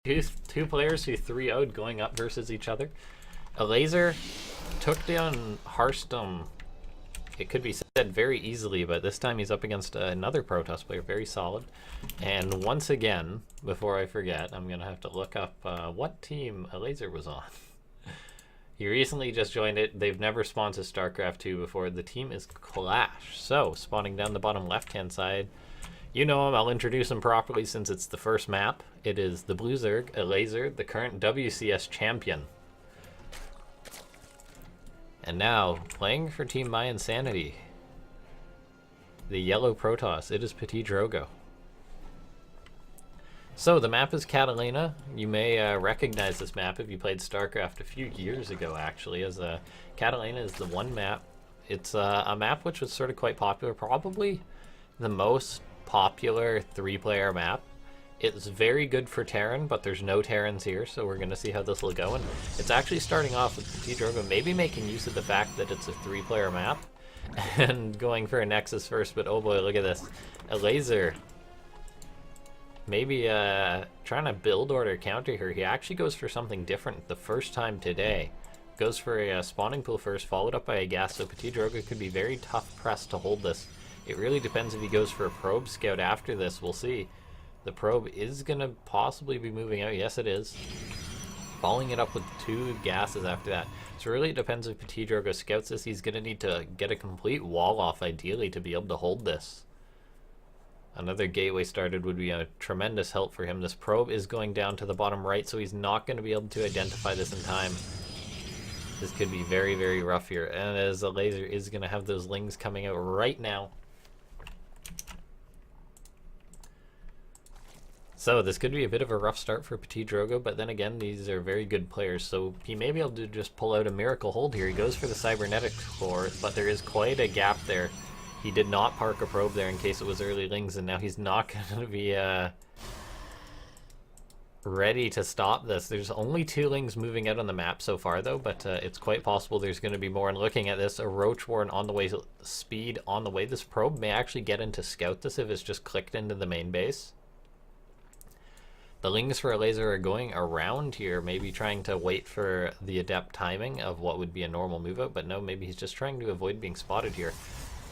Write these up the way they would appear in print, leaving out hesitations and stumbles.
Two players who 3-0'd going up versus each other. Elazer took down Hearthstone. It could be said very easily, but this time he's up against another Protoss player, very solid. And once again, before I forget, I'm going to have to look up what team Elazer was on. He recently just joined it. They've never spawned to StarCraft 2 before. The team is Clash. So, spawning down the bottom left-hand side, you know him. I'll introduce him properly since it's the first map. It is the Blue Zerg, Elazer, the current WCS champion. And now, playing for Team My Insanity, the yellow Protoss, it is PtitDrogo. So the map is Catalina. You may recognize this map if you played StarCraft a few years ago, actually, as Catalina is the one map. It's a map which was sort of quite popular, probably the most popular 3-player map. It's very good for Terran, but there's no Terrans here, so we're going to see how this will go. And it's actually starting off with PtitDrogo maybe making use of the fact that it's a 3-player map and going for a Nexus first, but oh boy, look at this. Elazer maybe trying to build order counter here. He actually goes for something different the first time today. Goes for a spawning pool first, followed up by a gas, so PtitDrogo could be very tough pressed to hold this. It really depends if he goes for a probe scout after this. We'll see. The probe is going to possibly be moving out. Yes, it is. Following it up with 2 gases after that. So really it depends if PtitDrogo scouts this. He's going to need to get a complete wall off, ideally, to be able to hold this. Another gateway started would be a tremendous help for him. This probe is going down to the bottom right, so he's not going to be able to identify this in time. This could be very, very rough here. And as Elazer is going to have those lings coming out right now. So this could be a bit of a rough start for PtitDrogo, but then again, these are very good players, so he may be able to just pull out a miracle hold here. He goes for the cybernetic core, but there is quite a gap there. He did not park a probe there in case it was early lings, and now he's not going to be ready to stop this. There's only 2 lings moving out on the map so far, though, but it's quite possible there's going to be more. And looking at this, a Roach Warren on the way, speed on the way. This probe may actually get in to scout this if it's just clicked into the main base. The lings for Elazer are going around here, maybe trying to wait for the adept timing of what would be a normal move out, but no, maybe he's just trying to avoid being spotted here.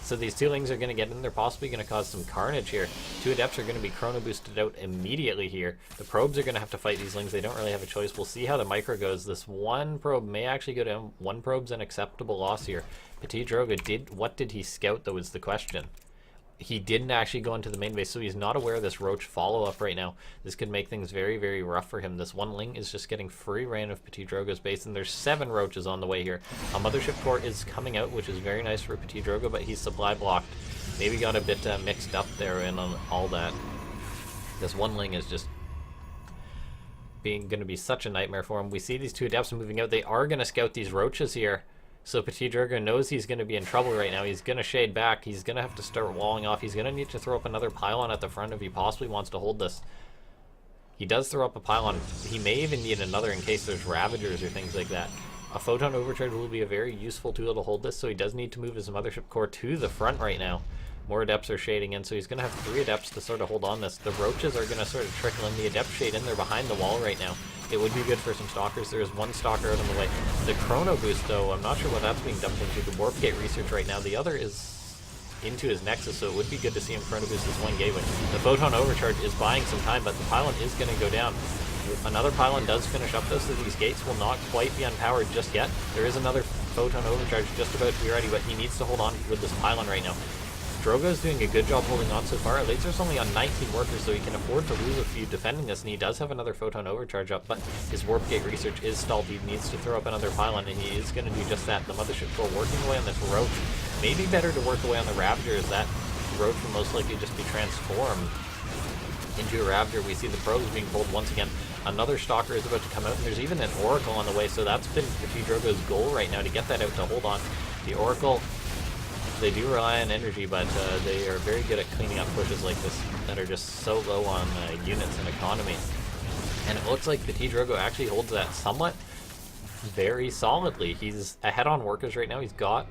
So these 2 lings are going to get in. They're possibly going to cause some carnage here. 2 adepts are going to be chrono boosted out immediately here. The probes are going to have to fight these lings. They don't really have a choice. We'll see how the micro goes. This one probe may actually go down. 1 probe's an acceptable loss here. PtitDrogo what did he scout, though, is the question. He didn't actually go into the main base, so he's not aware of this Roach follow-up right now. This could make things very, very rough for him. This one ling is just getting free reign of PtitDrogo's base, and there's 7 Roaches on the way here. A Mothership Core is coming out, which is very nice for PtitDrogo, but he's supply blocked. Maybe got a bit mixed up there in all that. This one ling is just going to be such a nightmare for him. We see these 2 adepts moving out. They are going to scout these Roaches here. So PtitDrogo knows he's going to be in trouble right now. He's going to shade back. He's going to have to start walling off. He's going to need to throw up another pylon at the front if he possibly wants to hold this. He does throw up a pylon. He may even need another in case there's Ravagers or things like that. A Photon Overcharge will be a very useful tool to hold this, so he does need to move his Mothership Core to the front right now. More Adepts are shading in, so he's going to have 3 Adepts to sort of hold on this. The Roaches are going to sort of trickle in. The Adept shade in. They're behind the wall right now. It would be good for some Stalkers. There is 1 Stalker out on the way. The Chrono Boost, though, I'm not sure what that's being dumped into. The Warp Gate research right now. The other is into his Nexus, so it would be good to see him Chrono Boost this 1 gateway. The Photon Overcharge is buying some time, but the pylon is going to go down. Another pylon does finish up, though, so these gates will not quite be unpowered just yet. There is another Photon Overcharge just about to be ready, but he needs to hold on with this pylon right now. Drogo's doing a good job holding on so far. Elazer's only on 19 workers, so he can afford to lose a few defending this, and he does have another Photon Overcharge up, but his Warp Gate research is stalled. He needs to throw up another pylon, and he is going to do just that. The Mothership Core working away on this Roach. Maybe better to work away on the Ravager, as that Roach will most likely just be transformed into a Ravager. We see the probes being pulled once again. Another Stalker is about to come out, and there's even an Oracle on the way, so that's been PtitDrogo's goal right now, to get that out to hold on. The Oracle, they do rely on energy, but they are very good at cleaning up pushes like this that are just so low on units and economy. And it looks like PtitDrogo actually holds that somewhat very solidly. He's ahead on workers right now. He's got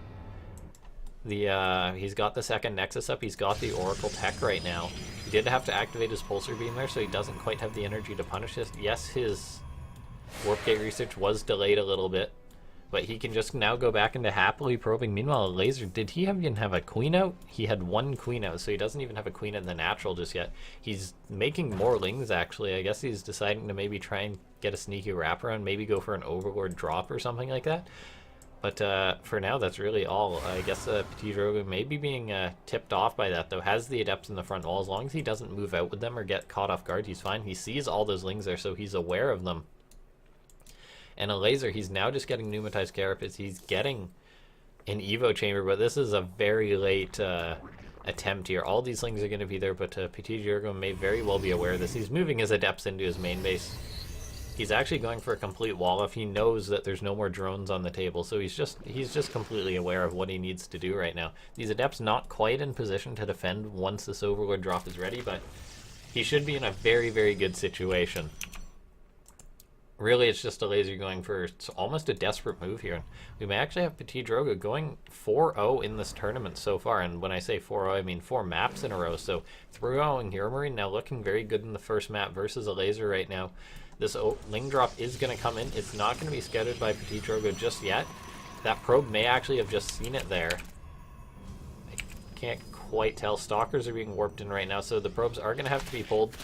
the second Nexus up. He's got the Oracle tech right now. He did have to activate his pulsar beam there, so he doesn't quite have the energy to punish this. Yes, his warp gate research was delayed a little bit, but he can just now go back into happily probing. Meanwhile, Elazer, did he even have a queen out? He had one queen out, so he doesn't even have a queen in the natural just yet. He's making more lings, actually. I guess he's deciding to maybe try and get a sneaky wraparound, maybe go for an overlord drop or something like that. But for now, that's really all. I guess PtitDrogo may be being tipped off by that, though. Has the Adepts in the front wall. As long as he doesn't move out with them or get caught off guard, he's fine. He sees all those lings there, so he's aware of them. And Elazer, he's now just getting pneumatized carapace. He's getting an Evo chamber, but this is a very late attempt here. All these lings are going to be there, but PtitDrogo may very well be aware of this. He's moving his Adepts into his main base. He's actually going for a complete wall off. He knows that there's no more drones on the table, so he's just completely aware of what he needs to do right now. These Adepts not quite in position to defend once this Overlord drop is ready, but he should be in a very, very good situation. Really, it's just Elazer going for almost a desperate move here. We may actually have PtitDrogo going 4-0 in this tournament so far, and when I say 4-0, I mean 4 maps in a row. So 3-0 Hero Marine now looking very good in the first map versus Elazer right now. This ling drop is going to come in. It's not going to be scouted by PtitDrogo just yet. That probe may actually have just seen it there. I can't quite tell. Stalkers are being warped in right now, so the probes are going to have to be pulled.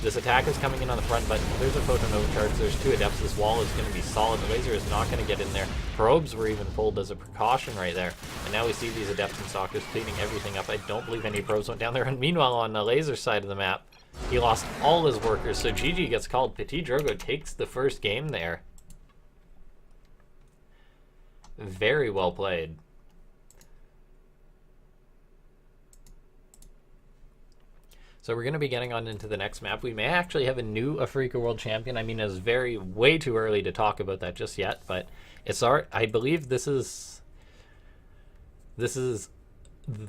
This attack is coming in on the front, but there's a photon overcharge. There's 2 Adepts. This wall is going to be solid. The Elazer is not going to get in there. Probes were even pulled as a precaution right there. And now we see these Adepts and Stalkers cleaning everything up. I don't believe any probes went down there. And meanwhile, on the Elazer side of the map, he lost all his workers, so GG gets called. PtitDrogo takes the first game there. Very well played. So we're going to be getting on into the next map. We may actually have a new Afreeca World Champion. I mean, it's way too early to talk about that just yet, but it's I believe this is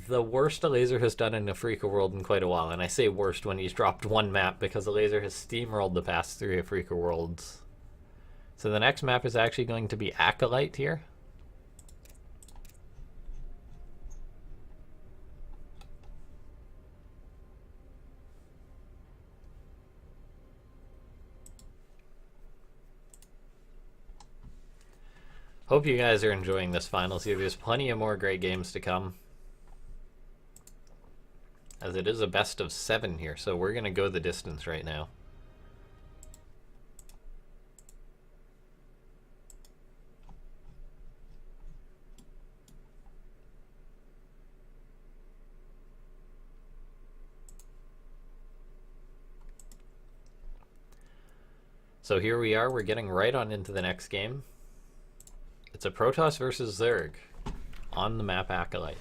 the worst Elazer has done in Afreeca World in quite a while, and I say worst when he's dropped one map because Elazer has steamrolled the past 3 Afreeca Worlds. So the next map is actually going to be Acolyte here. Hope you guys are enjoying this finals here. There's plenty of more great games to come, as it is a best of 7 here, so we're going to go the distance right now. So here we are, we're getting right on into the next game. It's a Protoss versus Zerg on the map Acolyte.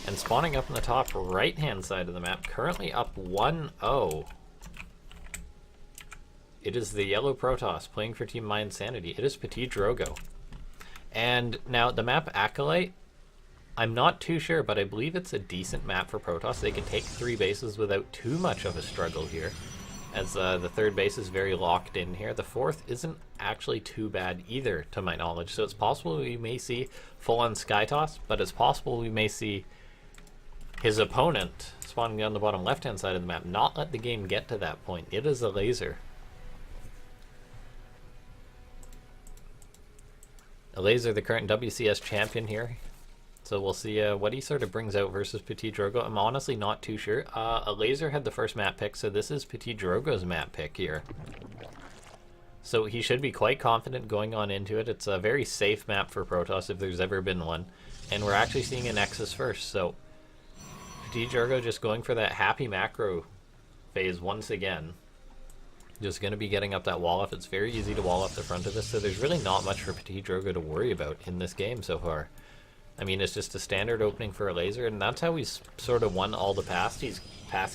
And spawning up in the top right-hand side of the map, currently up 1-0. It is the yellow Protoss playing for Team My Insanity. It is PtitDrogo. And now the map Acolyte, I'm not too sure, but I believe it's a decent map for Protoss. They can take 3 bases without too much of a struggle here, as the 3rd base is very locked in here. The 4th isn't actually too bad either, to my knowledge. So it's possible we may see full-on Sky Toss, but it's possible we may see his opponent, spawning down the bottom left-hand side of the map, not let the game get to that point. It is Elazer. Elazer, the current WCS champion here. So we'll see what he sort of brings out versus PtitDrogo. I'm honestly not too sure. Elazer had the first map pick, so this is PtitDrogo's map pick here. So he should be quite confident going on into it. It's a very safe map for Protoss if there's ever been one. And we're actually seeing a Nexus first, so PtitDrogo just going for that happy macro phase once again. Just going to be getting up that wall off. It's very easy to wall up the front of this, so there's really not much for PtitDrogo to worry about in this game so far. I mean, it's just a standard opening for Elazer, and that's how he's sort of won all the past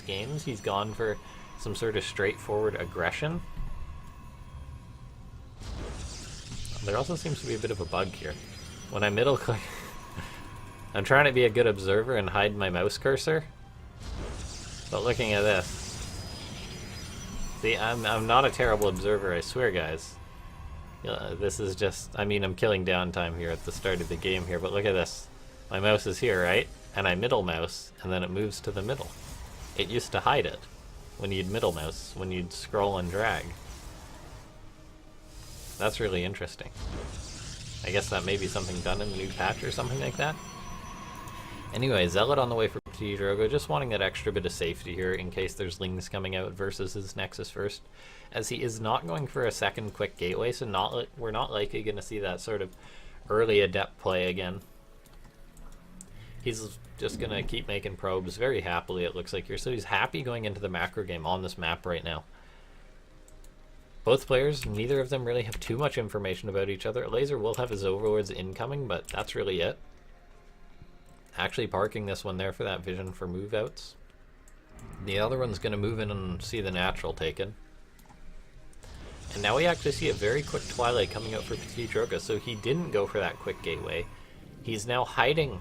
games. He's gone for some sort of straightforward aggression. There also seems to be a bit of a bug here. When I middle click, I'm trying to be a good observer and hide my mouse cursor, but looking at this, see, I'm not a terrible observer, I swear, guys. This is just, I mean, I'm killing downtime here at the start of the game here, but look at this. My mouse is here, right? And I middle mouse, and then it moves to the middle. It used to hide it. when you'd middle mouse, when you'd scroll and drag. That's really interesting. I guess that may be something done in the new patch or something like that. Anyway, Zealot on the way for PtitDrogo, just wanting that extra bit of safety here in case there's Lings coming out versus his Nexus first, as he is not going for a second quick gateway, so we're not likely going to see that sort of early Adept play again. He's just going to keep making probes very happily, it looks like here, so he's happy going into the macro game on this map right now. Both players, neither of them really have too much information about each other. Elazer will have his overlords incoming, but that's really it. Actually parking this one there for that vision for move outs. The other one's going to move in and see the natural taken. And now we actually see a very quick Twilight coming out for PtitDrogo, so he didn't go for that quick gateway. He's now hiding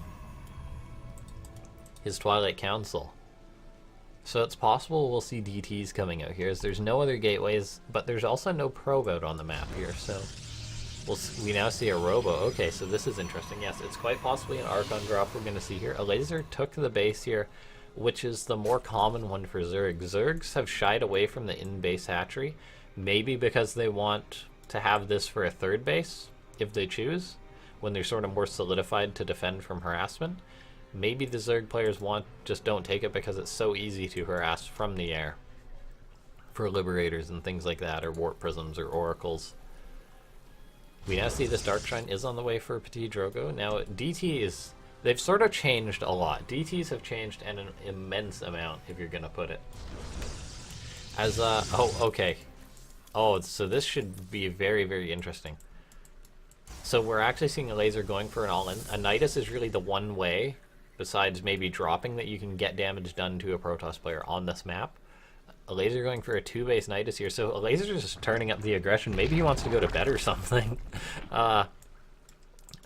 his Twilight Council. So it's possible we'll see DTs coming out here, as there's no other gateways, but there's also no probe out on the map here, so we now see a Robo. Okay, so this is interesting. Yes, it's quite possibly an Archon drop we're going to see here. Elazer took the base here, which is the more common one for Zerg. Zergs have shied away from the in-base hatchery, maybe because they want to have this for a third base, if they choose, when they're sort of more solidified to defend from harassment. Maybe the Zerg players just don't take it because it's so easy to harass from the air for Liberators and things like that, or Warp Prisms or Oracles. We now see this Darkshine is on the way for PtitDrogo. Now DTs, they've sort of changed a lot. DTs have changed an immense amount, if you're gonna put it. As oh, okay. Oh, so this should be very, very interesting. So we're actually seeing Elazer going for an all-in. A Nidus is really the one way, besides maybe dropping, that you can get damage done to a Protoss player on this map. Elazer going for a 2-base Nidus here, so Elazer's just turning up the aggression. Maybe he wants to go to bed or something.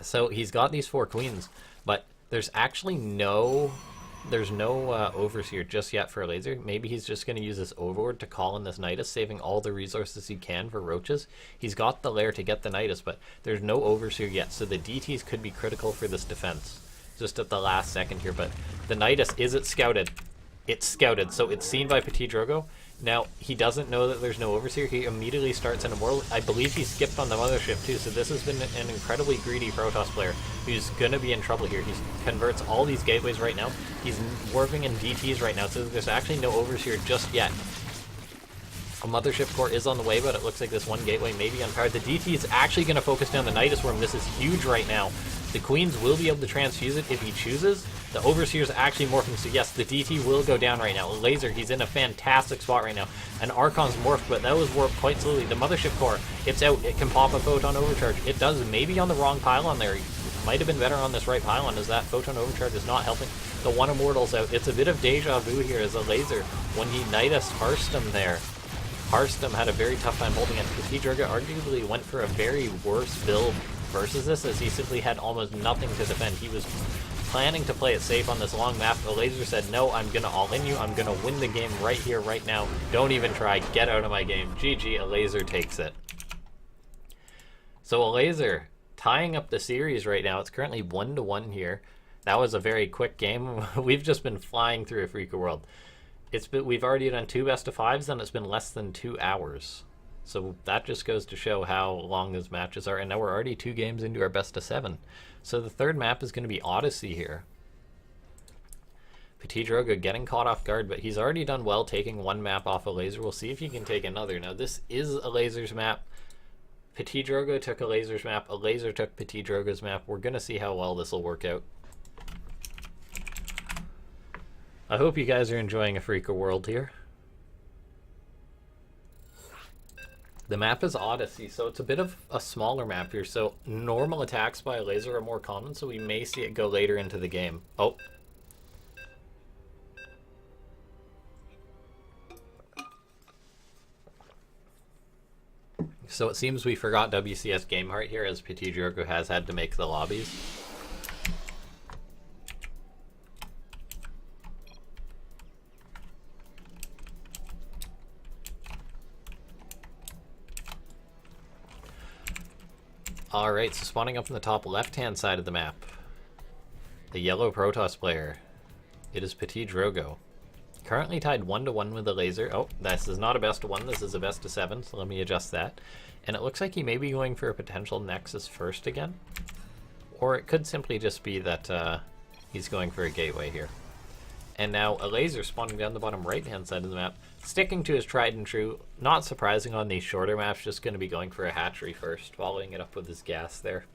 So he's got these 4 queens, but there's actually no Overseer just yet for Elazer. Maybe he's just going to use this Overlord to call in this Nidus, saving all the resources he can for Roaches. He's got the lair to get the Nidus, but there's no Overseer yet, so the DTs could be critical for this defense just at the last second here. But the Nidus, is it scouted? It's scouted, so it's seen by PtitDrogo. Now, he doesn't know that there's no Overseer. He immediately starts an Immortal. I believe he skipped on the Mothership too, so this has been an incredibly greedy Protoss player who's going to be in trouble here. He converts all these gateways right now. He's warping in DTs right now, so there's actually no Overseer just yet. A Mothership core is on the way, but it looks like this one gateway may be unpowered. The DT is actually going to focus down the Nidus Worm. This is huge right now. The Queens will be able to transfuse it if he chooses. The Overseer is actually morphing, so yes, the DT will go down right now. Elazer, he's in a fantastic spot right now. And Archon's morphed, but that was warped quite slowly. The Mothership core, it's out. It can pop a Photon Overcharge. It does, maybe on the wrong pylon there. Might have been better on this right pylon, as that Photon Overcharge is not helping. The one Immortal's out. It's a bit of deja vu here as Elazer, when he Nidus Harstem there. Harstem had a very tough time holding it. PtitDrogo arguably went for a very worse build versus this, as he simply had almost nothing to defend. He was planning to play it safe on this long map. Elazer said, no, I'm going to all-in you. I'm going to win the game right here, right now. Don't even try. Get out of my game. GG, Elazer takes it. So Elazer tying up the series right now. It's currently 1-1 here. That was a very quick game. We've just been flying through Afreeca World. We've already done 2 best-of-5s, and it's been less than 2 hours. So that just goes to show how long those matches are. And now we're already 2 games into our best-of-7. So the third map is going to be Odyssey here. PtitDrogo getting caught off guard, but he's already done well taking one map off Elazer. We'll see if he can take another. Now this is Elazer's map. PtitDrogo took Elazer's map. Elazer took PtitDrogo's map. We're going to see how well this will work out. I hope you guys are enjoying Afreeca World here. The map is Odyssey, so it's a bit of a smaller map here. So normal attacks by Elazer are more common, so we may see it go later into the game. Oh. So it seems we forgot WCS Gameheart here, as PtitDrogo has had to make the lobbies. Alright, so spawning up in the top left-hand side of the map, the yellow Protoss player, it is PtitDrogo. Currently tied 1-1 with Elazer. Oh, this is not a best of 1, this is a best of 7, so let me adjust that. And it looks like he may be going for a potential Nexus first again. Or it could simply just be that he's going for a gateway here. And now Elazer spawning down the bottom right-hand side of the map, sticking to his tried and true. Not surprising on these shorter maps, just going to be going for a hatchery first, following it up with his gas there.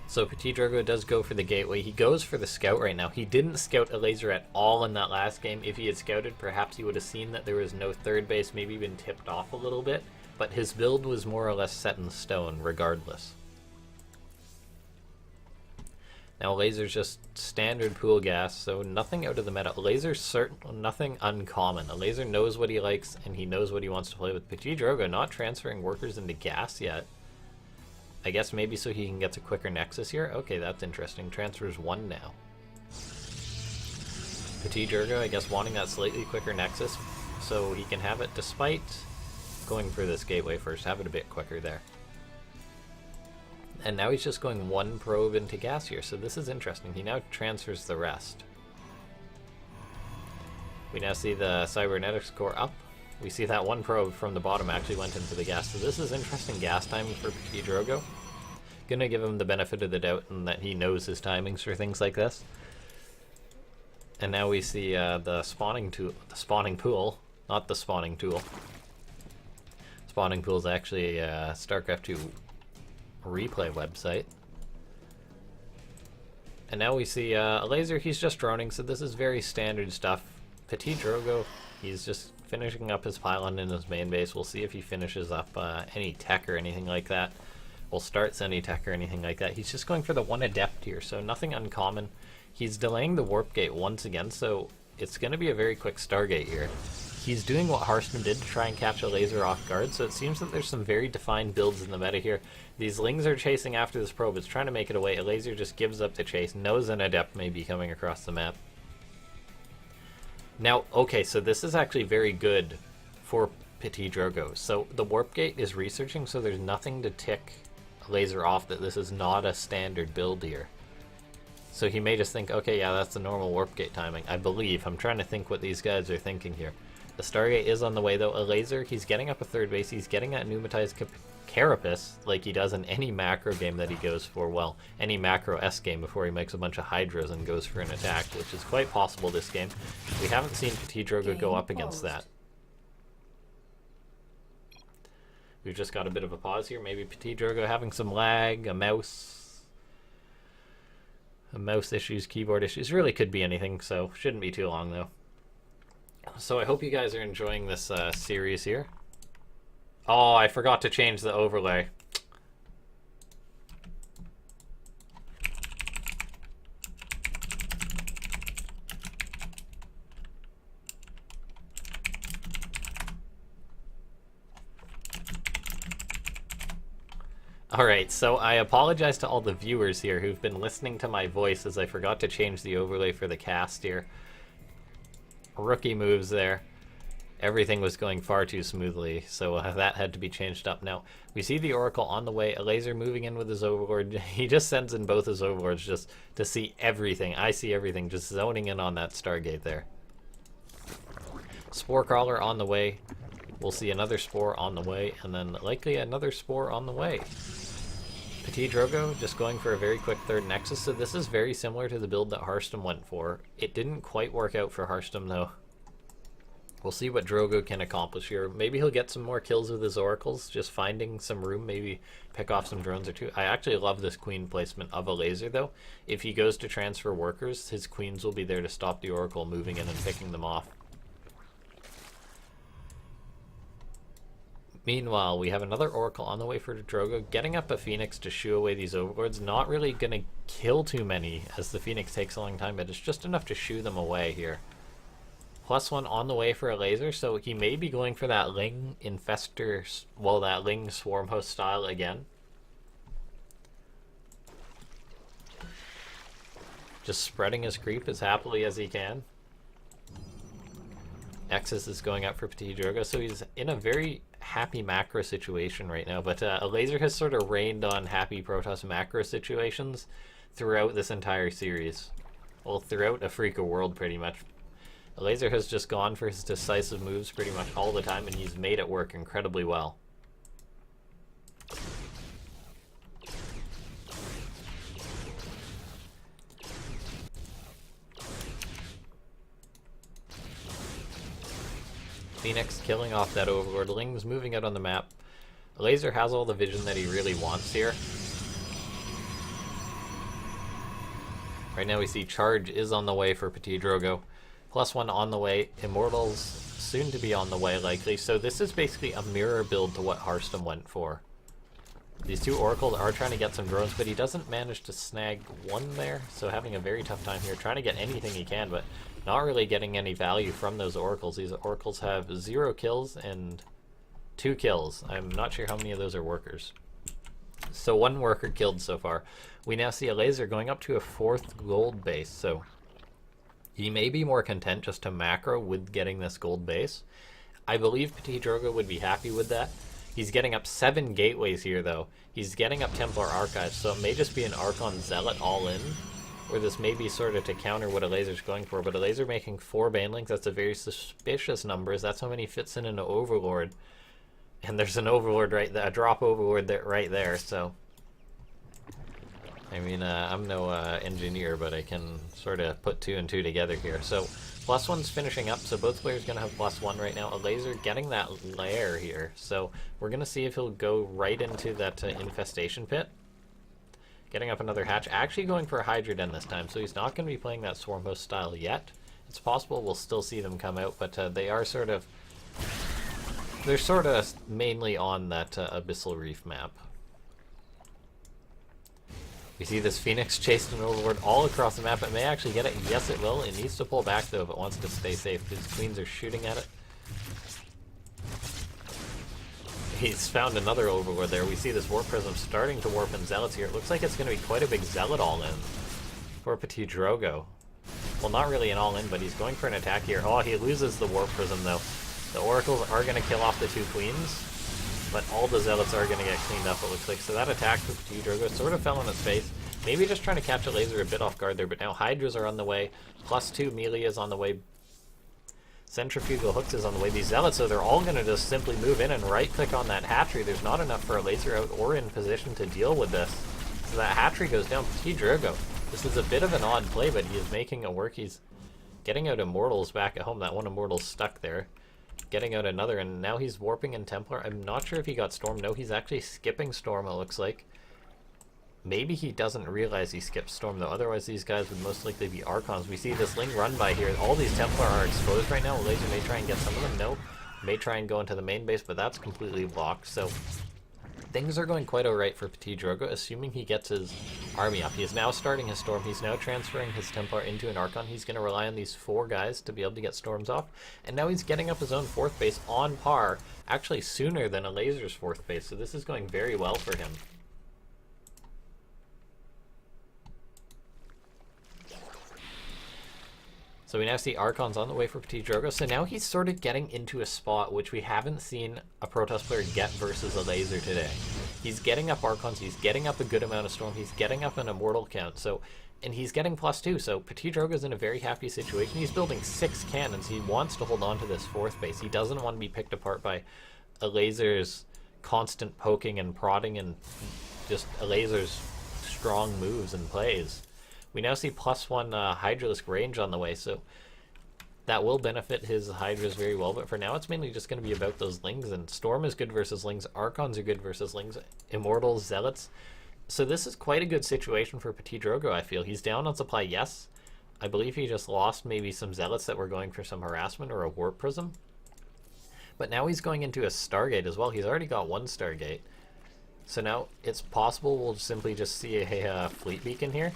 So PtitDrogo does go for the gateway. He goes for the scout right now. He didn't scout Elazer at all in that last game. If he had scouted, perhaps he would have seen that there was no third base, maybe been tipped off a little bit. But his build was more or less set in stone regardless. Now Elazer's just standard pool gas, so nothing out of the meta. Elazer's nothing uncommon. Elazer knows what he likes, and he knows what he wants to play with. PtitDrogo not transferring workers into gas yet. I guess maybe so he can get to quicker Nexus here. Okay, that's interesting. Transfers 1 now. PtitDrogo, I guess, wanting that slightly quicker Nexus so he can have it despite going for this gateway first. Have it a bit quicker there. And now he's just going 1 probe into gas here, so this is interesting. He now transfers the rest. We now see the cybernetics core up. We see that 1 probe from the bottom actually went into the gas, so this is interesting gas timing for PtitDrogo. Gonna give him the benefit of the doubt in that he knows his timings for things like this. And now we see the spawning pool, not the spawning tool. Spawning pool is actually a StarCraft 2 replay website. And now we see Elazer, he's just droning, so this is very standard stuff. PtitDrogo, he's just finishing up his pylon in his main base. We'll see if he finishes up any tech or anything like that. We'll start any tech or anything like that. He's just going for the 1 adept here, so nothing uncommon. He's delaying the warp gate once again, so it's going to be a very quick Stargate here. He's doing what Hearthstone did to try and catch Elazer off guard, so it seems that there's some very defined builds in the meta here. These Lings are chasing after this probe. It's trying to make it away. Elazer just gives up the chase, knows an adept may be coming across the map. Now, okay, so this is actually very good for PtitDrogo. So the warp gate is researching, so there's nothing to tick Elazer off that this is not a standard build here. So he may just think, okay, yeah, that's the normal warp gate timing. I believe. I'm trying to think what these guys are thinking here. The Stargate is on the way, though. Elazer, he's getting up a third base. He's getting that pneumatized carapace like he does in any macro game that he goes for. Well, any macro S game before he makes a bunch of Hydras and goes for an attack, which is quite possible this game. We haven't seen PtitDrogo go up against that. We've just got a bit of a pause here. Maybe PtitDrogo having some lag, a mouse issues, keyboard issues. Really could be anything, so shouldn't be too long, though. So I hope you guys are enjoying this series here. Oh, I forgot to change the overlay. Alright, so I apologize to all the viewers here who've been listening to my voice as I forgot to change the overlay for the cast here. Rookie moves there. Everything was going far too smoothly, so that had to be changed up. Now, we see the Oracle on the way. Elazer moving in with his Overlord. He just sends in both his Overlords just to see everything. I see everything, just zoning in on that Stargate there. Spore Crawler on the way. We'll see another Spore on the way, and then likely another Spore on the way. PtitDrogo just going for a very quick third Nexus, so this is very similar to the build that Hearthstone went for. It didn't quite work out for Hearthstone, though. We'll see what Drogo can accomplish here. Maybe he'll get some more kills with his Oracles, just finding some room, maybe pick off some drones or two. I actually love this Queen placement of Elazer, though. If he goes to transfer workers, his Queens will be there to stop the Oracle moving in and picking them off. Meanwhile, we have another Oracle on the way for Drogo, getting up a Phoenix to shoo away these Overlords. Not really going to kill too many, as the Phoenix takes a long time, but it's just enough to shoo them away here. +1 on the way for Elazer, so he may be going for that Ling Infestor, well, that Ling Swarm Host style again. Just spreading his creep as happily as he can. Nexus is going up for PtitDrogo, so he's in a very happy macro situation right now, but Elazer has sort of rained on happy Protoss macro situations throughout this entire series. well, throughout Afreeca world pretty much. Elazer has just gone for his decisive moves pretty much all the time, and he's made it work incredibly well. Phoenix killing off that Overlord. Ling's moving out on the map. Elazer has all the vision that he really wants here. Right now we see Charge is on the way for PtitDrogo. +1 on the way. Immortals soon to be on the way likely. So this is basically a mirror build to what Hearthstone went for. These two Oracles are trying to get some drones, but he doesn't manage to snag one there. So having a very tough time here, trying to get anything he can, but not really getting any value from those Oracles. These Oracles have 0 kills and 2 kills. I'm not sure how many of those are workers. So 1 worker killed so far. We now see Elazer going up to a 4th gold base. So he may be more content just to macro with getting this gold base. I believe PtitDrogo would be happy with that. He's getting up 7 gateways here though. He's getting up Templar Archives, so it may just be an Archon Zealot all in. Or this may be sort of to counter what Elazer's going for, but Elazer making 4 banelings, that's a very suspicious number. That's how many fits in an Overlord. And there's an Overlord right there, a drop Overlord right there, so... I mean, I'm no engineer, but I can sort of put 2 and 2 together here. So, +1's finishing up, so both players going to have +1 right now. Elazer getting that lair here, so we're going to see if he'll go right into that infestation pit. Getting up another hatch, actually going for a Hydra Den this time, so he's not going to be playing that Swarm Host style yet. It's possible we'll still see them come out, but they are sort of... They're sort of mainly on that Abyssal Reef map. We see this Phoenix chasing an Overlord all across the map. It may actually get it. Yes, it will. It needs to pull back, though, if it wants to stay safe. His Queens are shooting at it. He's found another Overlord there. We see this Warp Prism starting to warp in Zealots here. It looks like it's going to be quite a big Zealot all-in for PtitDrogo. Well, not really an all-in, but he's going for an attack here. Oh, he loses the Warp Prism, though. The Oracles are going to kill off the 2 Queens, but all the Zealots are going to get cleaned up, it looks like. So that attack for PtitDrogo sort of fell on its face. Maybe just trying to catch Elazer a bit off guard there, but now Hydras are on the way. +2 melee is on the way. Centrifugal Hooks is on the way. These Zealots, so they're all going to just simply move in and right-click on that hatchery. There's not enough for Elazer out or in position to deal with this. So that hatchery goes down. PtitDrogo. This is a bit of an odd play, but he is making it work. He's getting out Immortals back at home. That one Immortal's stuck there. Getting out another, and now he's warping in Templar. I'm not sure if he got Storm. No, he's actually skipping Storm, it looks like. Maybe he doesn't realize he skipped Storm, though. Otherwise, these guys would most likely be Archons. We see this Ling run by here. All these Templar are exposed right now. Elazer may try and get some of them. No. May try and go into the main base, but that's completely blocked. So things are going quite alright for PtitDrogo, assuming he gets his army up. He is now starting his Storm. He's now transferring his Templar into an Archon. He's going to rely on these 4 guys to be able to get Storms off. And now he's getting up his own 4th base on par, actually sooner than Elazer's 4th base. So this is going very well for him. So we now see Archons on the way for PtitDrogo. So now he's sort of getting into a spot which we haven't seen a Protoss player get versus Elazer today. He's getting up Archons, he's getting up a good amount of Storm, he's getting up an Immortal count, and he's getting +2, so PtitDrogo's in a very happy situation. He's building 6 cannons. He wants to hold on to this 4th base. He doesn't want to be picked apart by Elazer's constant poking and prodding and just Elazer's strong moves and plays. We now see +1 Hydralisk range on the way, so that will benefit his Hydras very well, but for now it's mainly just going to be about those Lings, and Storm is good versus Lings, Archons are good versus Lings, Immortals, Zealots. So this is quite a good situation for PtitDrogo, I feel. He's down on supply, yes. I believe he just lost maybe some Zealots that were going for some harassment or a Warp Prism. But now he's going into a Stargate as well. He's already got 1 Stargate. So now it's possible we'll simply just see a Fleet Beacon here.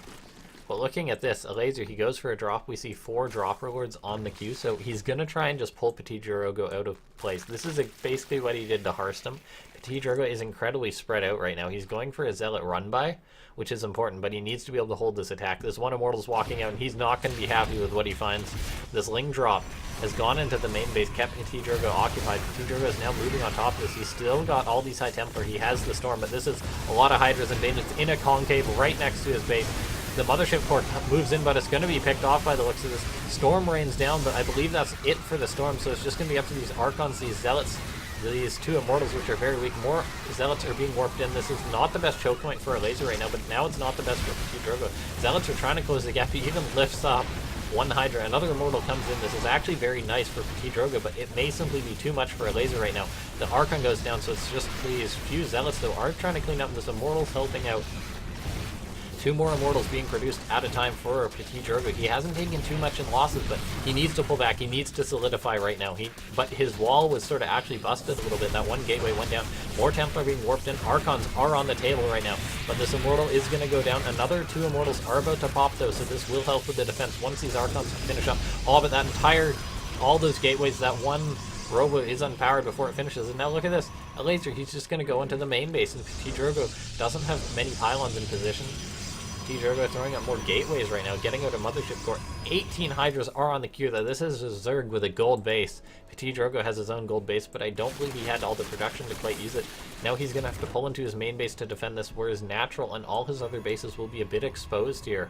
But looking at this, Elazer, he goes for a drop. We see 4 Dropper Lords on the queue, so he's going to try and just pull PtitDrogo out of place. This is basically what he did to Hearthstone. PtitDrogo is incredibly spread out right now. He's going for a Zealot run-by, which is important, but he needs to be able to hold this attack. This one Immortal's walking out, and he's not going to be happy with what he finds. This Ling drop has gone into the main base, kept PtitDrogo occupied. PtitDrogo is now moving on top of this. He's still got all these High Templar. He has the Storm, but this is a lot of Hydras and Bandits in a concave right next to his base. The Mothership Core moves in, but it's going to be picked off by the looks of this. Storm rains down, but I believe that's it for the Storm, so it's just going to be up to these Archons, these Zealots, these two Immortals, which are very weak. More Zealots are being warped in. This is not the best choke point for Elazer right now, but now it's not the best for PtitDrogo. Zealots are trying to close the gap. He even lifts up one Hydra. Another Immortal comes in. This is actually very nice for PtitDrogo, but it may simply be too much for Elazer right now. The Archon goes down, so it's just these few Zealots, though, are trying to clean up. This Immortal's helping out. Two more Immortals being produced at a time for PtitDrogo. He hasn't taken too much in losses, but he needs to pull back. He needs to solidify right now. But his wall was sort of actually busted a little bit. That one gateway went down. More Templar being warped in. Archons are on the table right now, but this Immortal is going to go down. Another two Immortals are about to pop, though, so this will help with the defense once these Archons finish up. All but that all those gateways, that one Robo is unpowered before it finishes. And now look at this. Elazer, he's just going to go into the main base, and PtitDrogo doesn't have many pylons in position. PtitDrogo throwing up more gateways right now, getting out a Mothership Core. 18 Hydras are on the queue, though. This is a Zerg with a gold base. PtitDrogo has his own gold base, but I don't believe he had all the production to quite use it. Now he's going to have to pull into his main base to defend this, whereas Natural and all his other bases will be a bit exposed here.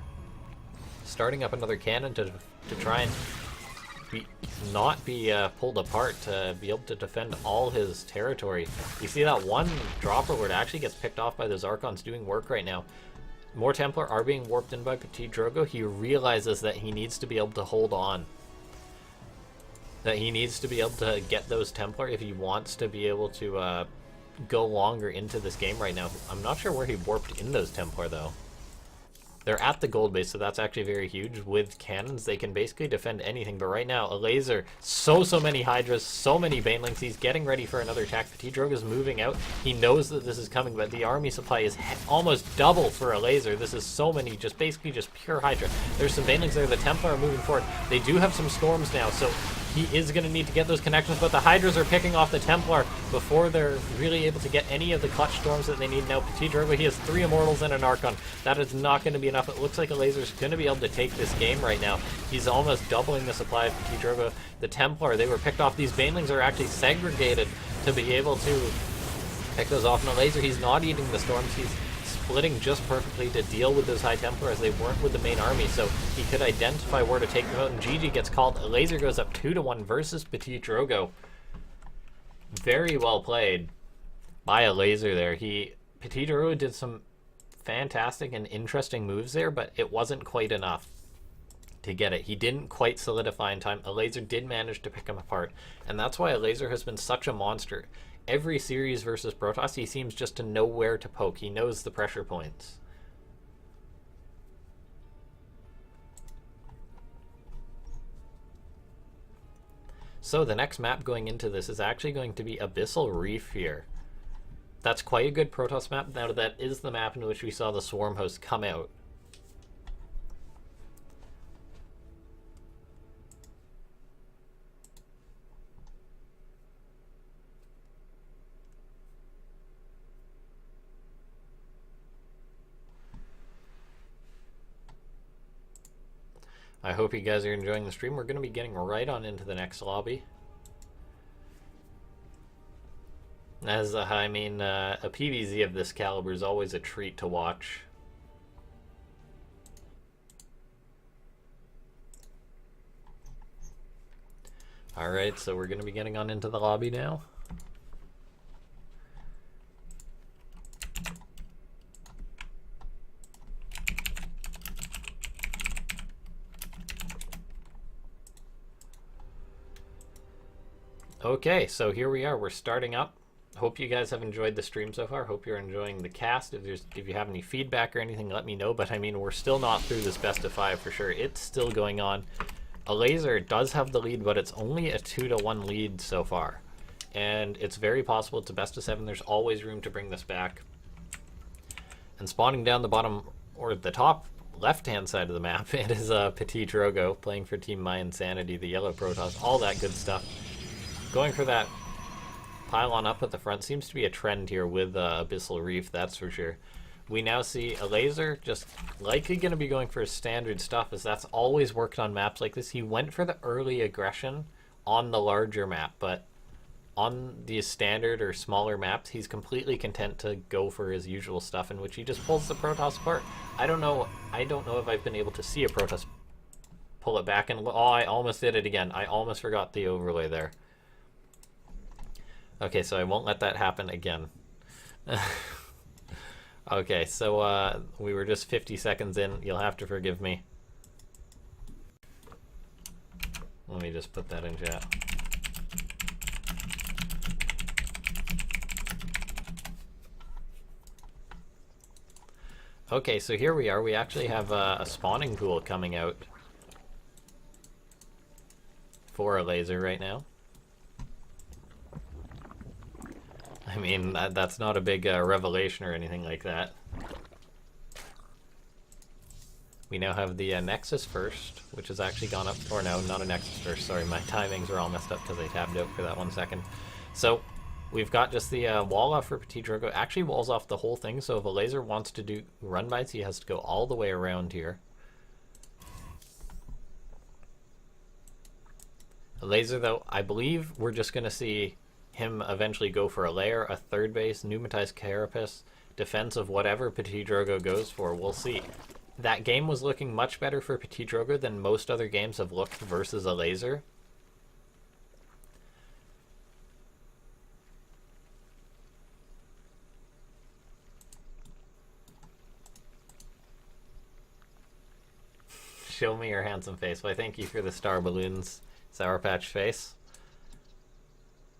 Starting up another cannon to try and not be pulled apart, to be able to defend all his territory. You see that one dropper where it actually gets picked off by those Archons doing work right now. More Templar are being warped in by PtitDrogo. He realizes that he needs to be able to hold on. That he needs to be able to get those Templar if he wants to be able to go longer into this game right now. I'm not sure where he warped in those Templar, though. They're at the gold base, so that's actually very huge. With cannons, they can basically defend anything. But right now, Elazer, so many Hydras, so many Banelings. He's getting ready for another attack. PtitDrogo is moving out. He knows that this is coming, but the army supply is almost double for Elazer. This is so many, basically just pure Hydra. There's some Banelings there. The Templar are moving forward. They do have some Storms now, so he is going to need to get those connections, but the Hydras are picking off the Templar before they're really able to get any of the clutch Storms that they need. Now, PtitDrogo, he has 3 Immortals and an Archon. That is not going to be enough. It looks like Elazer's going to be able to take this game right now. He's almost doubling the supply of PtitDrogo. The Templar, they were picked off. These Banelings are actually segregated to be able to pick those off. And Elazer, he's not eating the Storms. He's splitting just perfectly to deal with those High Templar as they weren't with the main army, so he could identify where to take them out, and GG gets called. Elazer goes up 2-1 versus PtitDrogo. Very well played by Elazer there. PtitDrogo did some fantastic and interesting moves there, but it wasn't quite enough to get it. He didn't quite solidify in time. Elazer did manage to pick him apart, and that's why Elazer has been such a monster. Every series versus Protoss, he seems just to know where to poke. He knows the pressure points. So the next map going into this is actually going to be Abyssal Reef here. That's quite a good Protoss map. Now that is the map in which we saw the Swarm host come out. I hope you guys are enjoying the stream. We're going to be getting right on into the next lobby. As a PvZ of this caliber is always a treat to watch. Alright, so we're going to be getting on into the lobby now. Okay, so here we are. We're starting up. Hope you guys have enjoyed the stream so far. Hope you're enjoying the cast. If you have any feedback or anything, let me know. But I mean, we're still not through this best of 5 for sure. It's still going on. Elazer does have the lead, but it's only a 2-1 lead so far. And it's very possible it's a best of 7. There's always room to bring this back. And spawning down the bottom, or the top left-hand side of the map, it is PtitDrogo playing for Team My Insanity, the yellow Protoss, all that good stuff. Going for that pylon up at the front seems to be a trend here with Abyssal Reef, that's for sure. We now see Elazer just likely going to be going for his standard stuff, as that's always worked on maps like this. He went for the early aggression on the larger map, but on these standard or smaller maps, he's completely content to go for his usual stuff, in which he just pulls the Protoss apart. I don't know if I've been able to see a Protoss pull it back, and oh, I almost did it again. I almost forgot the overlay there. Okay, so I won't let that happen again. Okay, so we were just 50 seconds in. You'll have to forgive me. Let me just put that in chat. Okay, so here we are. We actually have a spawning pool coming out for Elazer right now. I mean, that's not a big revelation or anything like that. We now have the Nexus first, which has actually gone up, or no, not a Nexus first, sorry, my timings are all messed up because I tabbed out for that 1 second. So, we've got just the wall off for PtitDrogo. Actually walls off the whole thing, so if Elazer wants to do run bites, he has to go all the way around here. Elazer, though, I believe we're just going to see him eventually go for a lair, a third base, pneumatized carapace, defense of whatever PtitDrogo goes for. We'll see. That game was looking much better for PtitDrogo than most other games have looked versus Elazer. Show me your handsome face. Why, thank you for the star balloons, Sour Patch Face.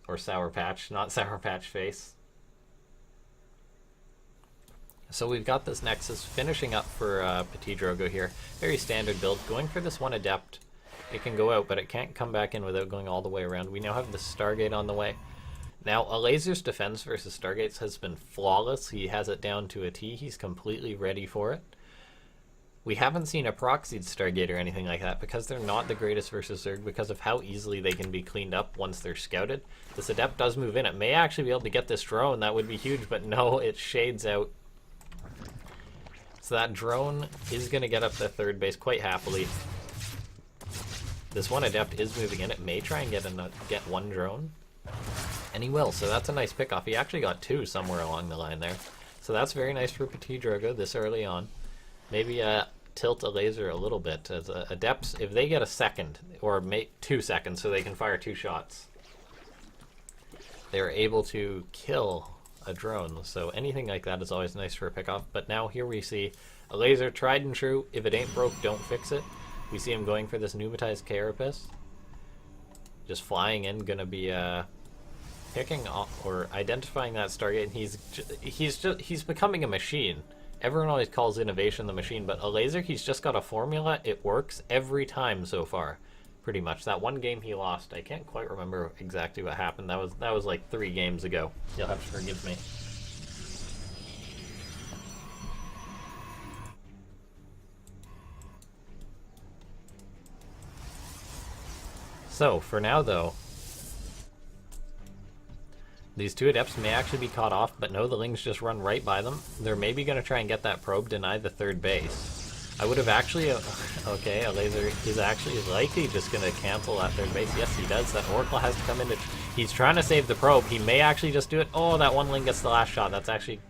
Or Sour Patch, not Sour Patch Face. So we've got this Nexus finishing up for PtitDrogo here. Very standard build. Going for this one Adept. It can go out, but it can't come back in without going all the way around. We now have the Stargate on the way. Now, Elazer's defense versus Stargates has been flawless. He has it down to a T. He's completely ready for it. We haven't seen a proxied Stargate or anything like that because they're not the greatest versus Zerg because of how easily they can be cleaned up once they're scouted. This Adept does move in. It may actually be able to get this drone. That would be huge, but no, it shades out. So that drone is going to get up the third base quite happily. This one Adept is moving in. It may try and get one drone. And he will, so that's a nice pickoff. He actually got two somewhere along the line there. So that's very nice for PtitDrogo this early on. Maybe tilt Elazer a little bit. As Adepts, if they get a second, or 2 seconds so they can fire 2 shots, they're able to kill a drone. So anything like that is always nice for a pickoff. But now here we see Elazer, tried and true. If it ain't broke, don't fix it. We see him going for this pneumatized carapace. Just flying in, gonna be picking off or identifying that Stargate. And he's becoming a machine. Everyone always calls innovation the machine, but Elazer, he's just got a formula. It works every time so far, pretty much. That one game he lost, I can't quite remember exactly what happened. That was like 3 games ago. You'll have to forgive me. So, for now though, these 2 Adepts may actually be caught off, but no, the Lings just run right by them. They're maybe going to try and get that probe, deny the third base. I would have actually... okay, Elazer is actually likely just going to cancel that third base. Yes, he does. That Oracle has to come in. He's trying to save the probe. He may actually just do it. Oh, that one Ling gets the last shot. That's actually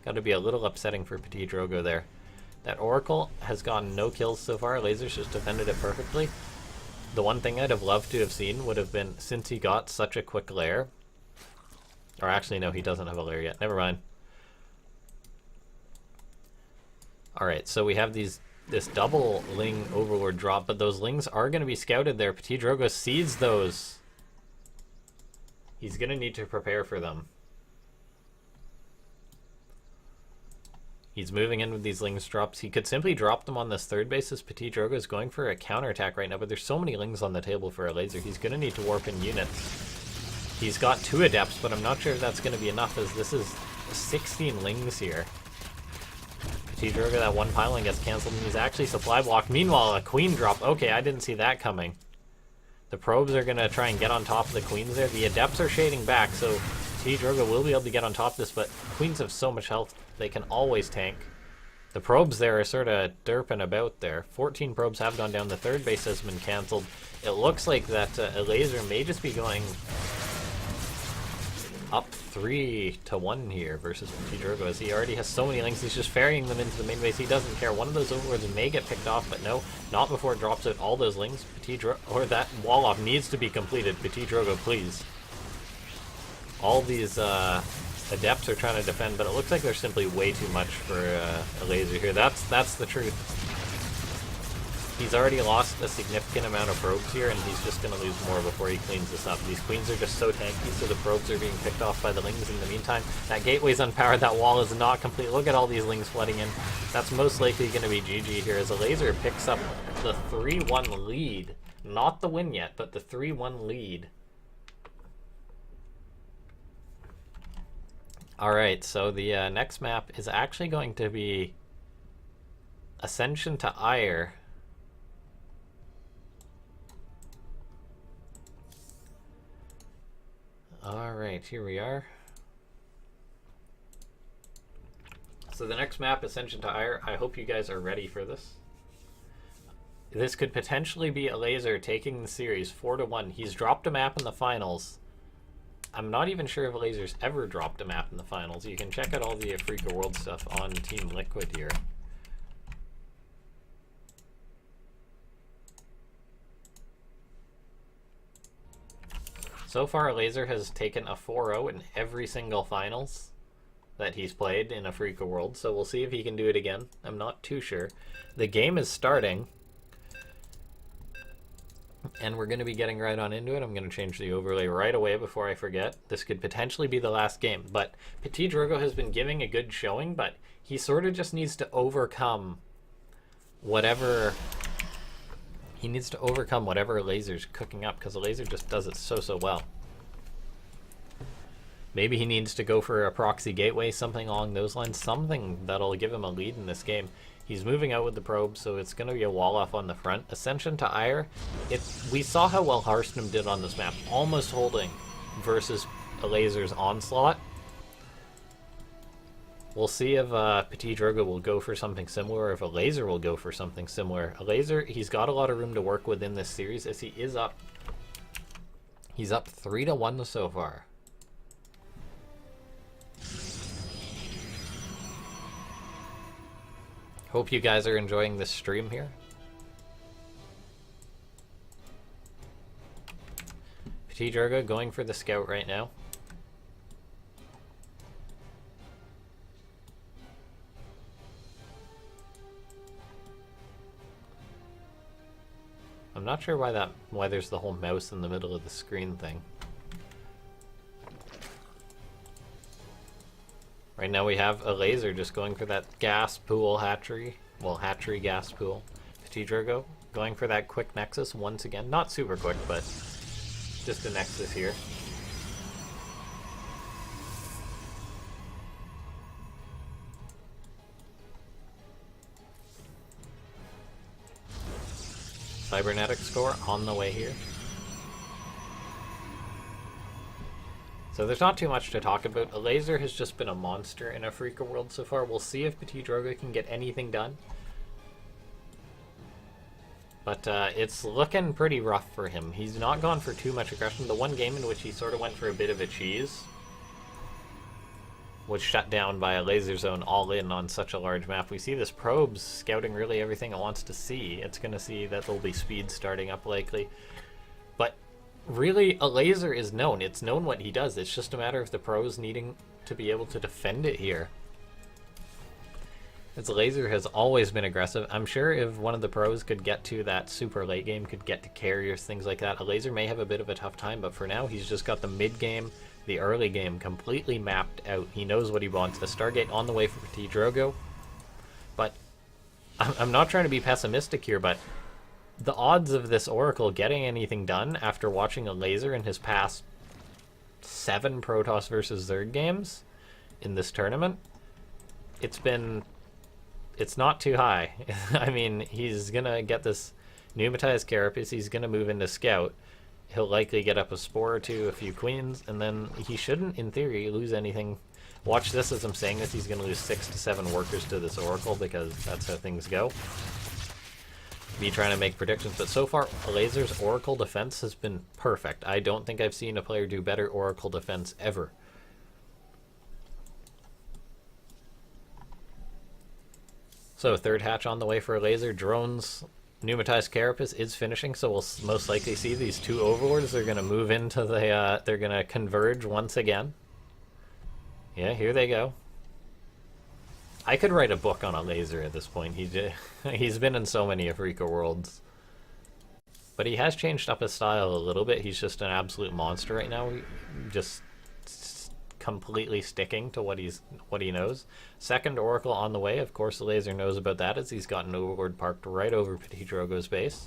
got to be a little upsetting for PtitDrogo there. That Oracle has gotten no kills so far. Elazer's just defended it perfectly. The one thing I'd have loved to have seen would have been, since he got such a quick lair... Or actually, no, he doesn't have a lair yet. Never mind. Alright, so we have this double Ling Overlord drop, but those Lings are going to be scouted there. PtitDrogo sees those. He's going to need to prepare for them. He's moving in with these Lings drops. He could simply drop them on this third base as PtitDrogo is going for a counterattack right now, but there's so many Lings on the table for Elazer. He's going to need to warp in units. He's got 2 Adepts, but I'm not sure if that's going to be enough, as this is 16 Lings here. PtitDrogo, that one pylon gets cancelled, and he's actually supply blocked. Meanwhile, a Queen drop. Okay, I didn't see that coming. The probes are going to try and get on top of the Queens there. The Adepts are shading back, so PtitDrogo will be able to get on top of this, but Queens have so much health, they can always tank. The probes there are sort of derping about there. 14 probes have gone down. The third base has been cancelled. It looks like that Elazer may just be going... up 3-1 here versus PtitDrogo, as he already has so many links. He's just ferrying them into the main base. He doesn't care. One of those overlords may get picked off, but no, not before it drops out all those links. Or that wall off needs to be completed. PtitDrogo, please. All these adepts are trying to defend, but it looks like there's simply way too much for Elazer here. That's the truth. He's already lost a significant amount of probes here, and he's just going to lose more before he cleans this up. These queens are just so tanky, so the probes are being picked off by the lings in the meantime. That gateway's unpowered, that wall is not complete. Look at all these lings flooding in. That's most likely going to be GG here, as Elazer picks up the 3-1 lead. Not the win yet, but the 3-1 lead. Alright, so the next map is actually going to be Ascension to Ire. Alright, here we are. So the next map, Ascension to Ire, I hope you guys are ready for this. This could potentially be Elazer taking the series 4-1. He's dropped a map in the finals. I'm not even sure if Elazer's ever dropped a map in the finals. You can check out all the Afreeca World stuff on Team Liquid here. So far, Elazer has taken a 4-0 in every single finals that he's played in Afreeca World, so we'll see if he can do it again. I'm not too sure. The game is starting, and we're going to be getting right on into it. I'm going to change the overlay right away before I forget. This could potentially be the last game, but PtitDrogo has been giving a good showing, but he sort of just needs to overcome whatever... He needs to overcome whatever Elazer's cooking up, because Elazer just does it so well. Maybe he needs to go for a proxy gateway, something along those lines, something that'll give him a lead in this game. He's moving out with the probe, so it's going to be a wall off on the front. Ascension to Ire, we saw how well Harshnam did on this map, almost holding versus Elazer's onslaught. We'll see if PtitDrogo will go for something similar, or if Elazer will go for something similar. Elazer, he's got a lot of room to work with in this series, as he is up. He's up 3-1 so far. Hope you guys are enjoying this stream here. PtitDrogo going for the scout right now. I'm not sure why there's the whole mouse in the middle of the screen thing. Right now we have Elazer just going for that gas pool hatchery. Well, hatchery gas pool. PtitDrogo going for that quick nexus once again. Not super quick, but just a nexus here. Cybernetic score on the way here. So there's not too much to talk about. Elazer has just been a monster in Afreeca World so far. We'll see if PtitDrogo can get anything done. But it's looking pretty rough for him. He's not gone for too much aggression. The one game in which he sort of went for a bit of a cheese was shut down by a laser zone all in on such a large map. We see this probe's scouting really everything it wants to see. It's going to see that there'll be speed starting up likely. But really, Elazer is known. It's known what he does. It's just a matter of the pros needing to be able to defend it here. As Elazer has always been aggressive. I'm sure if one of the pros could get to that super late game, could get to carriers, things like that, Elazer may have a bit of a tough time, but for now he's just got the mid game, the early game completely mapped out. He knows what he wants. A Stargate on the way for PtitDrogo. But I'm not trying to be pessimistic here, but the odds of this Oracle getting anything done after watching Elazer in his past 7 Protoss versus Zerg games in this tournament, it's not too high. I mean, he's going to get this pneumatized carapace, he's going to move into Scout, he'll likely get up a Spore or 2, a few Queens, and then he shouldn't, in theory, lose anything. Watch this as I'm saying this, he's going to lose 6 to 7 workers to this Oracle, because that's how things go. Me trying to make predictions, but so far, Elazer's Oracle defense has been perfect. I don't think I've seen a player do better Oracle defense ever. So third hatch on the way for Elazer. Drones, pneumatized carapace is finishing, so we'll most likely see these two overlords. They're going to move into the, they're going to converge once again. Yeah, here they go. I could write a book on Elazer at this point. He's been in so many Afreeca worlds. But he has changed up his style a little bit. He's just an absolute monster right now. Just completely sticking to what he knows. Second Oracle on the way. Of course, Elazer knows about that as he's got an Overlord parked right over PtitDrogo's base.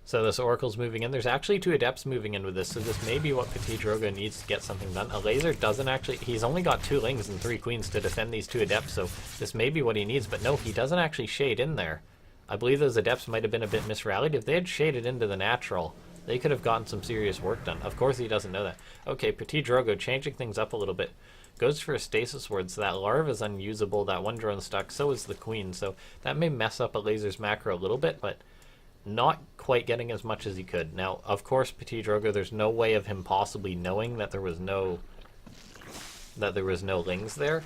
So this Oracle's moving in. There's actually two Adepts moving in with this, so this may be what PtitDrogo needs to get something done. Elazer doesn't actually... He's only got 2 Lings and 3 Queens to defend these 2 Adepts, so this may be what he needs, but no, he doesn't actually shade in there. I believe those Adepts might have been a bit misrallied. If they had shaded into the natural, they could have gotten some serious work done. Of course he doesn't know that. Okay, PtitDrogo changing things up a little bit. Goes for a Stasis Ward, so that Larva is unusable, that one drone stuck, so is the Queen, so that may mess up Elazer's macro a little bit, but not quite getting as much as he could. Now, of course, PtitDrogo, there's no way of him possibly knowing that there was no Lings there.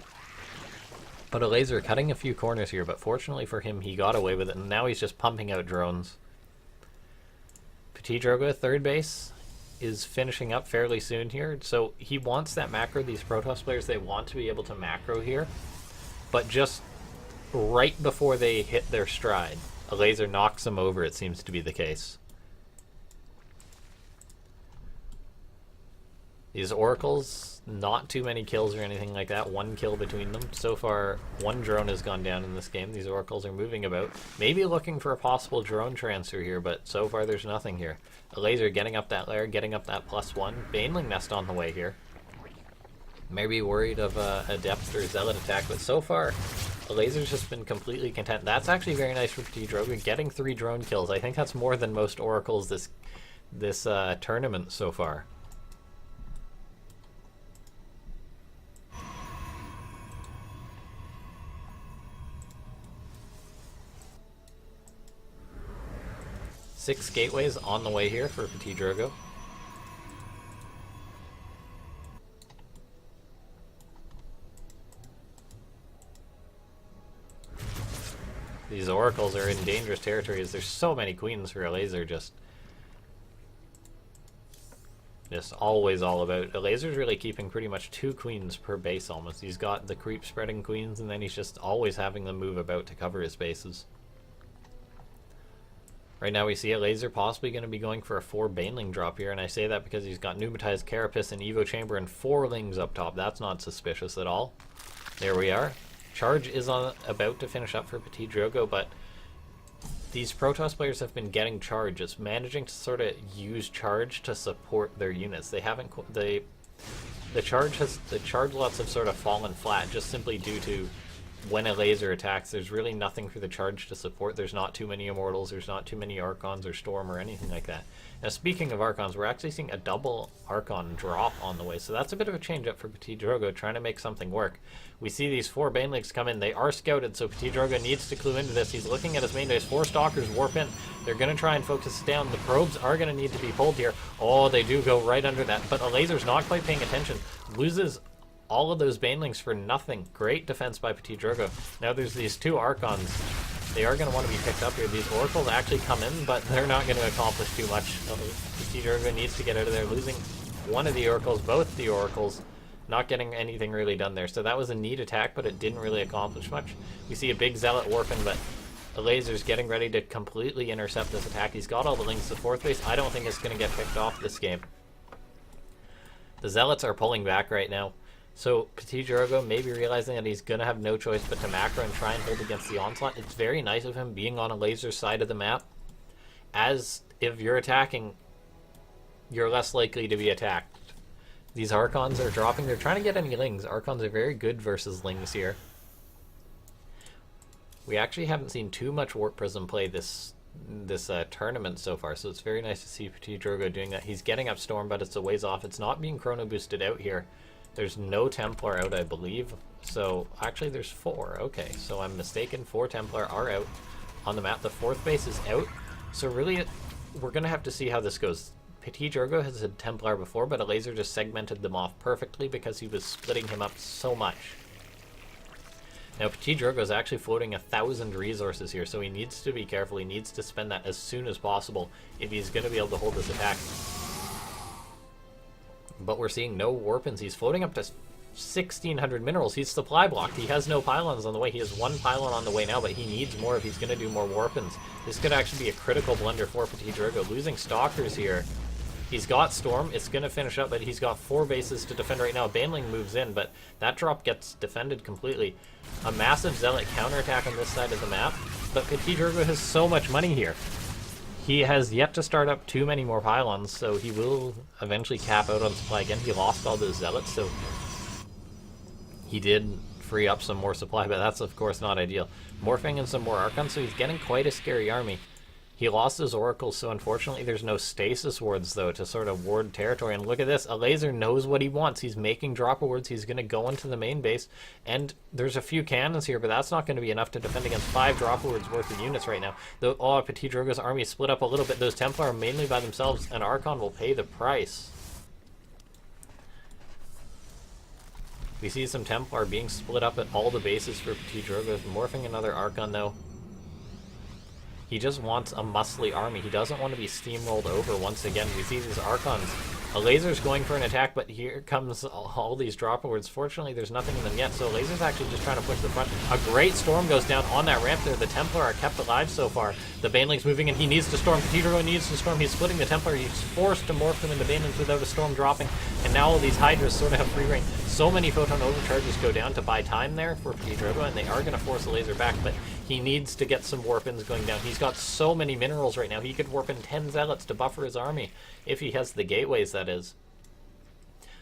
But Elazer cutting a few corners here, but fortunately for him, he got away with it, and now he's just pumping out drones. PtitDrogo, third base, is finishing up fairly soon here, so he wants that macro. These Protoss players, they want to be able to macro here, but just right before they hit their stride, Elazer knocks him over, it seems to be the case. These Oracles, not too many kills or anything like that. 1 kill between them. So far, 1 drone has gone down in this game. These Oracles are moving about. Maybe looking for a possible drone transfer here, but so far there's nothing here. Elazer getting up that lair, getting up that +1. Baneling Nest on the way here. Maybe worried of a Depth or Zealot attack, but so far, Elazer's just been completely content. That's actually very nice for PtitDrogo, getting 3 drone kills. I think that's more than most Oracles this tournament so far. Six gateways on the way here for PtitDrogo. These Oracles are in dangerous territory as there's so many Queens for Elazer, just always all about. Elazer's really keeping pretty much 2 Queens per base almost. He's got the creep spreading Queens, and then he's just always having them move about to cover his bases. Right now we see Elazer possibly going to be going for a 4 Baneling drop here, and I say that because he's got pneumatized Carapace and Evo Chamber and 4 Lings up top. That's not suspicious at all. There we are. Charge is about to finish up for PtitDrogo, but these Protoss players have been getting charge. It's managing to sort of use charge to support their units. They haven't the charge lots have sort of fallen flat just simply due to when Elazer attacks, there's really nothing for the charge to support. There's not too many Immortals, there's not too many Archons or Storm or anything like that. Now, speaking of Archons, we're actually seeing a double Archon drop on the way, so that's a bit of a change up for PtitDrogo, trying to make something work. We see these 4 Banelings come in. They are scouted, so PtitDrogo needs to clue into this. He's looking at his main base. 4 Stalkers warp in. They're going to try and focus down. The probes are going to need to be pulled here. Oh, they do go right under that, but Elazer's not quite paying attention. Loses all of those Banelings for nothing. Great defense by PtitDrogo. Now there's these 2 Archons. They are going to want to be picked up here. These Oracles actually come in, but they're not going to accomplish too much. PtitDrogo needs to get out of there, losing one of the Oracles, both the Oracles, not getting anything really done there. So that was a neat attack, but it didn't really accomplish much. We see a big Zealot warping, but Elazer's getting ready to completely intercept this attack. He's got all the Lings to 4th base. I don't think it's going to get picked off this game. The Zealots are pulling back right now. So PtitDrogo maybe realizing that he's going to have no choice but to macro and try and hold against the onslaught. It's very nice of him being on Elazer's side of the map, as if you're attacking, you're less likely to be attacked. These Archons are dropping. They're trying to get any Lings. Archons are very good versus Lings here. We actually haven't seen too much Warp Prism play this tournament so far, so it's very nice to see PtitDrogo doing that. He's getting up Storm, but it's a ways off. It's not being chrono boosted out here. There's no Templar out, I believe. So, actually there's 4. Okay, so I'm mistaken. 4 Templar are out on the map. The 4th base is out. So really, we're going to have to see how this goes. PtitDrogo has had Templar before, but Elazer just segmented them off perfectly because he was splitting him up so much. Now, PtitDrogo is actually floating 1,000 resources here, so he needs to be careful. He needs to spend that as soon as possible if he's going to be able to hold this attack. But we're seeing no warpins. He's floating up to 1,600 minerals. He's supply blocked. He has no pylons on the way. He has one pylon on the way now, but he needs more if he's going to do more warpins. This could actually be a critical blunder for PtitDrogo. Losing stalkers here. He's got Storm. It's going to finish up, but he's got 4 bases to defend right now. Baneling moves in, but that drop gets defended completely. A massive Zealot counterattack on this side of the map, but PtitDrogo has so much money here. He has yet to start up too many more pylons, so he will eventually cap out on supply again. He lost all those Zealots, so he did free up some more supply, but that's of course not ideal. Morphing in some more Archons, so he's getting quite a scary army. He lost his Oracles, so unfortunately there's no Stasis Wards, though, to sort of ward territory. And look at this. Elazer knows what he wants. He's making Dropper Wards. He's going to go into the main base. And there's a few cannons here, but that's not going to be enough to defend against 5 Dropper Wards worth of units right now. Though, oh, PtitDrogo's army is split up a little bit. Those Templar are mainly by themselves, and Archon will pay the price. We see some Templar being split up at all the bases for PtitDrogo. Morphing another Archon, though. He just wants a muscly army. He doesn't want to be steamrolled over once again. We see these Archons. Elazer's going for an attack, but here comes all these drop awards. Fortunately, there's nothing in them yet, so Elazer's actually just trying to push the front. A great storm goes down on that ramp there. The Templar are kept alive so far. The Baneling's moving, and he needs to storm. PtitDrogo needs to storm. He's splitting the Templar. He's forced to morph them into Banelings without a storm dropping, and now all these Hydras sort of have free reign. So many photon overcharges go down to buy time there for PtitDrogo, and they are going to force Elazer back, but he needs to get some warp-ins going down. He's got so many minerals right now. He could warp in 10 Zealots to buffer his army, if he has the gateways, that is.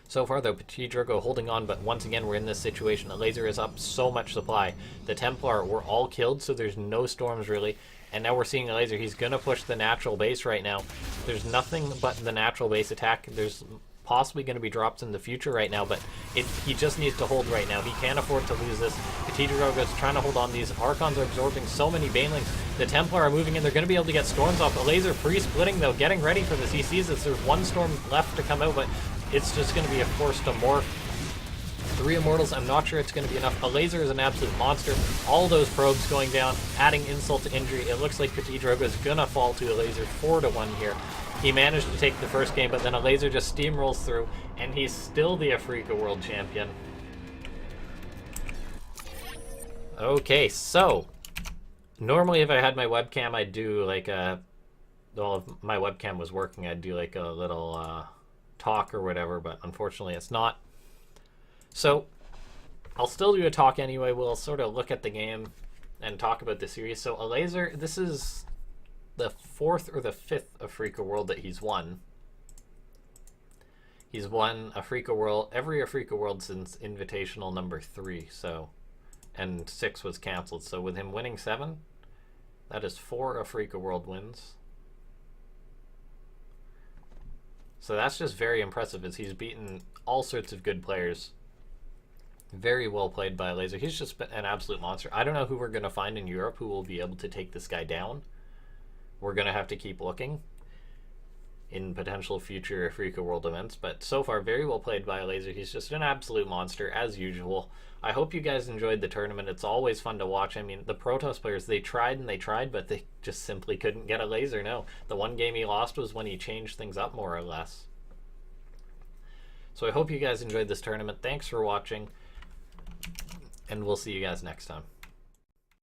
So far, though, PtitDrogo holding on, but once again, we're in this situation. Elazer is up so much supply. The Templar were all killed, so there's no storms, really. And now we're seeing Elazer. He's going to push the natural base right now. There's nothing but the natural base attack. There's possibly going to be drops in the future right now, but he just needs to hold right now. He can't afford to lose this. PtitDrogo is trying to hold on. These Archons are absorbing so many Banelings. The Templar are moving in. They're going to be able to get storms off. Elazer free-splitting, though, getting ready for this. He sees this. There's one storm left to come out, but it's just going to be a force to morph. 3 Immortals, I'm not sure it's going to be enough. Elazer is an absolute monster. All those probes going down, adding insult to injury. It looks like PtitDrogo is going to fall to Elazer 4-1 here. He managed to take the first game, but then Elazer just steamrolls through, and he's still the Afreeca World Champion. Okay, so normally if I had my webcam, I'd do like a... Well, if my webcam was working, I'd do like a little talk or whatever, but unfortunately it's not. So I'll still do a talk anyway. We'll sort of look at the game and talk about the series. So Elazer, this is the 4th or the 5th Afreeca World that he's won. He's won Afreeca World, every Afreeca World since Invitational number 3, so, and 6 was cancelled. So with him winning 7, that is 4 Afreeca World wins. So that's just very impressive, as he's beaten all sorts of good players. Very well played by Elazer. He's just an absolute monster. I don't know who we're going to find in Europe who will be able to take this guy down. We're going to have to keep looking in potential future Afreeca World events, but so far, very well played by Elazer. He's just an absolute monster, as usual. I hope you guys enjoyed the tournament. It's always fun to watch. I mean, the Protoss players, they tried and they tried, but they just simply couldn't get Elazer. No, the one game he lost was when he changed things up more or less. So I hope you guys enjoyed this tournament. Thanks for watching, and we'll see you guys next time.